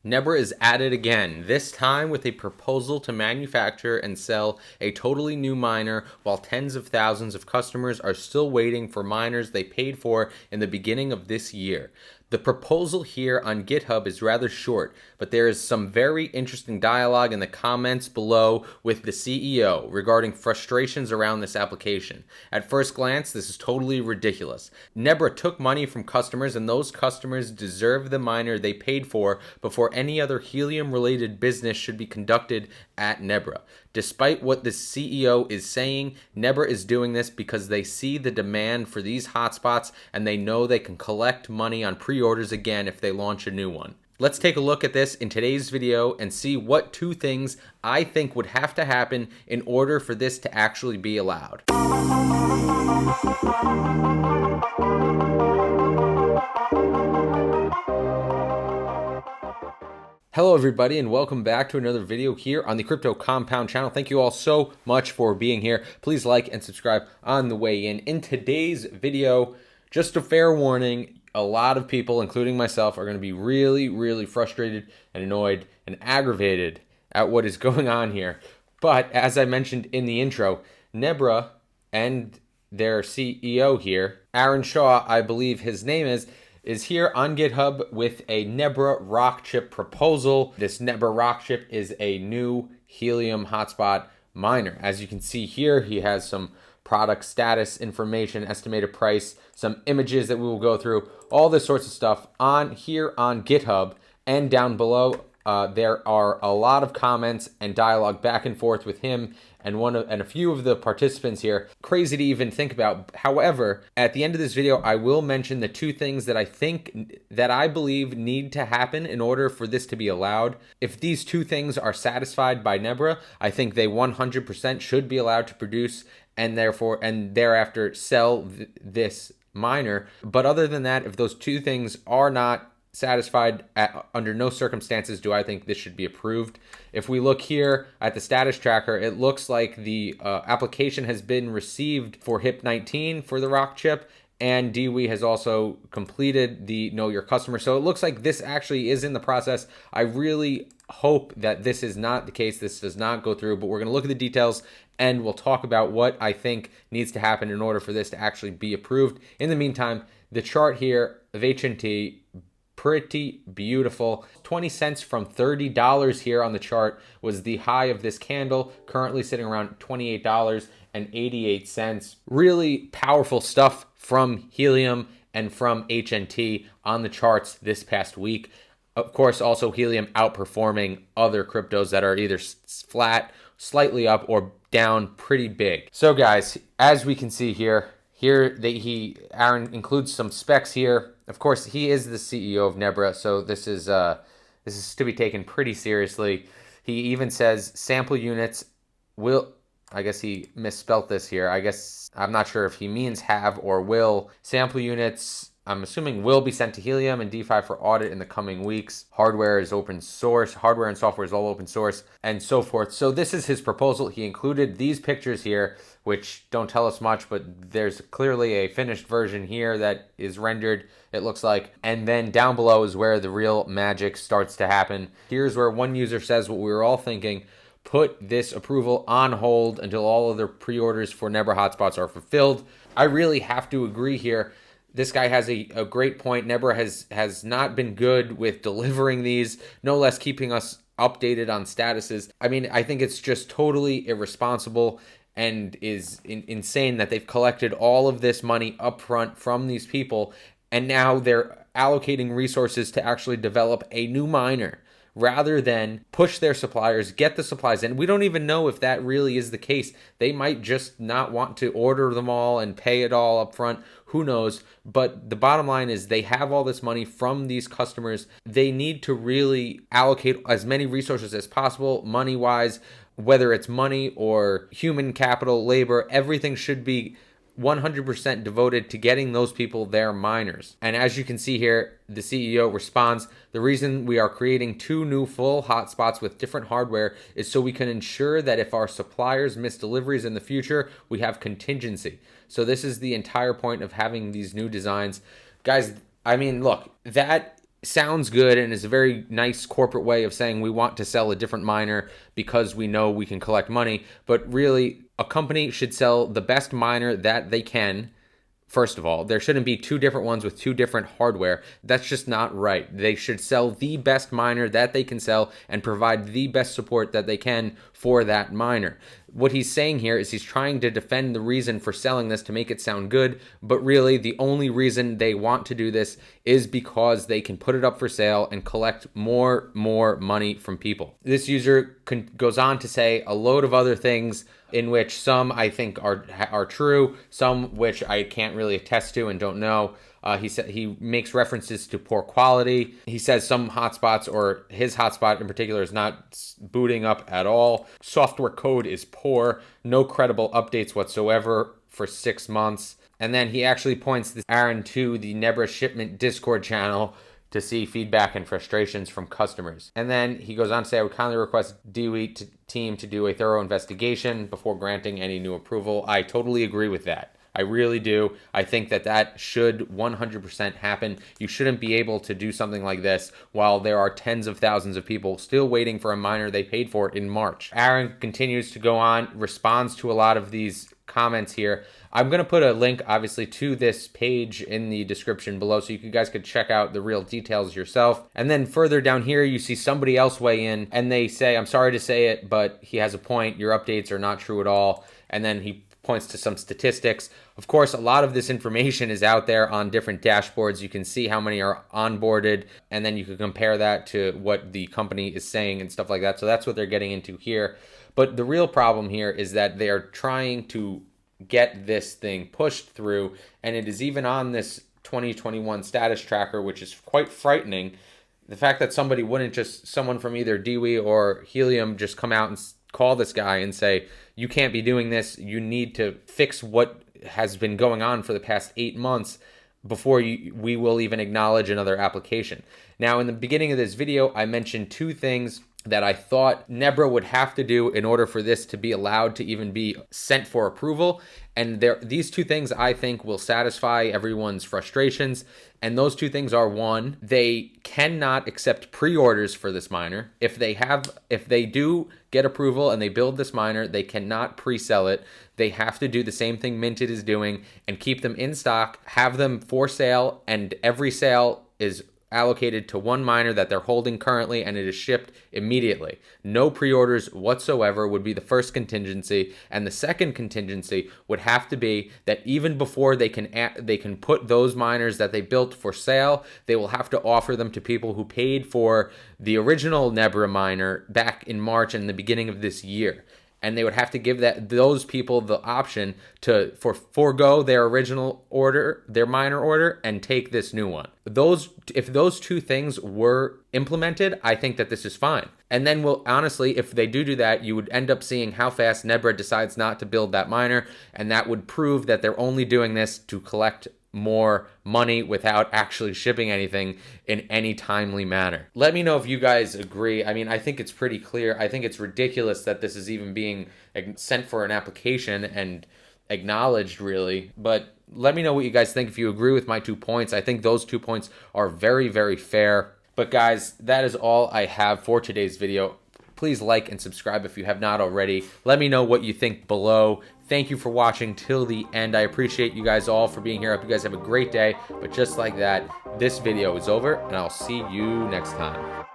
Nebra is at it again, this time with a proposal to manufacture and sell a totally new miner while tens of thousands of customers are still waiting for miners they paid for in the beginning of this year. The proposal here on GitHub is rather short, but there is some very interesting dialogue in the comments below with the CEO regarding frustrations around this application. At first glance, this is totally ridiculous. Nebra took money from customers, and those customers deserve the miner they paid for before any other Helium-related business should be conducted at Nebra. Despite what the CEO is saying, Nebra is doing this because they see the demand for these hotspots and they know they can collect money on pre-orders again if they launch a new one. Let's take a look at this in today's video and see what two things I think would have to happen in order for this to actually be allowed. Hello everybody and welcome back to another video here on the Crypto Compound channel. Thank you all so much for being here. Please like and subscribe on the way in. In today's video, just a fair warning, a lot of people, including myself, are going to be really frustrated and annoyed and aggravated at what is going on here. But as I mentioned in the intro, Nebra and their CEO here, Aaron Shaw, I believe his name is here on GitHub with a Nebra rock chip proposal. This Nebra rock chip is a new Helium hotspot miner. As you can see here, he has some product status information, estimated price, some images that we will go through, all this sorts of stuff on here on GitHub. And down below, there are a lot of comments and dialogue back and forth with him and a few of the participants here. Crazy to even think about. However, at the end of this video, I will mention the two things that I believe need to happen in order for this to be allowed. If these two things are satisfied by Nebra, I think they 100% should be allowed to produce and thereafter sell this miner. But other than that, if those two things are not satisfied, under no circumstances do I think this should be approved. If we look here at the status tracker, it looks like the application has been received for HIP-19 for the rock chip, and DWE has also completed the Know Your Customer. So it looks like this actually is in the process. I really hope that this is not the case. This does not go through, but we're going to look at the details and we'll talk about what I think needs to happen in order for this to actually be approved. In the meantime, the chart here of HNT, pretty beautiful. 20 cents from $30 here on the chart was the high of this candle, currently sitting around $28.88. Really powerful stuff from Helium and from HNT on the charts this past week. Of course, also Helium outperforming other cryptos that are either flat, slightly up, or down pretty big. So guys, as we can see here, Aaron includes some specs here. Of course, he is the CEO of Nebra, so this is to be taken pretty seriously. He even says sample units will, I guess he misspelt this here. I'm not sure if he means have or will. Sample units, I'm assuming, will be sent to Helium and DeFi for audit in the coming weeks. Hardware is open source. Hardware and software is all open source, and so forth. So this is his proposal. He included these pictures here, which don't tell us much, but there's clearly a finished version here that is rendered, it looks like. And then down below is where the real magic starts to happen. Here's where one user says what we were all thinking: put this approval on hold until all other pre-orders for Nebra hotspots are fulfilled. I really have to agree here. This guy has a great point. Nebra has not been good with delivering these, no less keeping us updated on statuses. I mean, I think it's just totally irresponsible and is insane that they've collected all of this money upfront from these people, and now they're allocating resources to actually develop a new miner rather than push their suppliers, get the supplies in. We don't even know if that really is the case. They might just not want to order them all and pay it all up front. Who knows? But the bottom line is they have all this money from these customers. They need to really allocate as many resources as possible, money-wise, whether it's money or human capital, labor. Everything should be 100% devoted to getting those people their miners. And as you can see here, the CEO responds, the reason we are creating two new full hotspots with different hardware is so we can ensure that if our suppliers miss deliveries in the future, we have contingency. So this is the entire point of having these new designs. Guys, I mean, look, that sounds good and is a very nice corporate way of saying we want to sell a different miner because we know we can collect money. But really, a company should sell the best miner that they can. First of all, there shouldn't be two different ones with two different hardware. That's just not right. They should sell the best miner that they can sell and provide the best support that they can for that miner. What he's saying here is he's trying to defend the reason for selling this to make it sound good, but really the only reason they want to do this is because they can put it up for sale and collect more money from people. This user goes on to say a load of other things, in which some I think are true, some which I can't really attest to and don't know. He said he makes references to poor quality. He says some hotspots, or his hotspot in particular, is not booting up at all. Software code is poor. No credible updates whatsoever for 6 months. And then he actually points this Aaron to the Nebra shipment Discord channel to see feedback and frustrations from customers. And then he goes on to say, I would kindly request DWE team to do a thorough investigation before granting any new approval. I totally agree with that. I really do. I think that should 100% happen. You shouldn't be able to do something like this while there are tens of thousands of people still waiting for a miner they paid for in March. Aaron continues to go on, responds to a lot of these comments here. I'm going to put a link, obviously, to this page in the description below so you guys could check out the real details yourself. And then further down here, you see somebody else weigh in, and they say, I'm sorry to say it, but he has a point. Your updates are not true at all. And then he points to some statistics. Of course, a lot of this information is out there on different dashboards. You can see how many are onboarded, and then you can compare that to what the company is saying and stuff like that. So that's what they're getting into here. But the real problem here is that they are trying to get this thing pushed through, and it is even on this 2021 status tracker, which is quite frightening. The fact that somebody wouldn't just, someone from either DWE or Helium just come out and call this guy and say, you can't be doing this, you need to fix what has been going on for the past 8 months before we will even acknowledge another application. Now, in the beginning of this video, I mentioned two things that I thought Nebra would have to do in order for this to be allowed to even be sent for approval. And these two things I think will satisfy everyone's frustrations. And those two things are, one, they cannot accept pre-orders for this miner. If they do get approval and they build this miner, they cannot pre-sell it. They have to do the same thing Minted is doing and keep them in stock, have them for sale, and every sale is allocated to one miner that they're holding currently, and it is shipped immediately. No pre-orders whatsoever would be the first contingency, and the second contingency would have to be that even before they can put those miners that they built for sale, they will have to offer them to people who paid for the original Nebra miner back in March and the beginning of this year. And they would have to give those people the option to forego their original order, their miner order, and take this new one. If those two things were implemented, I think that this is fine. And then, honestly, if they do that, you would end up seeing how fast Nebra decides not to build that miner, and that would prove that they're only doing this to collect more money without actually shipping anything in any timely manner. Let me know if you guys agree. I mean, I think it's pretty clear. I think it's ridiculous that this is even being sent for an application and acknowledged, really. But let me know what you guys think if you agree with my 2 points. I think those 2 points are very, very fair. But guys, that is all I have for today's video. Please like and subscribe if you have not already. Let me know what you think below. Thank you for watching till the end. I appreciate you guys all for being here. I hope you guys have a great day. But just like that, this video is over, and I'll see you next time.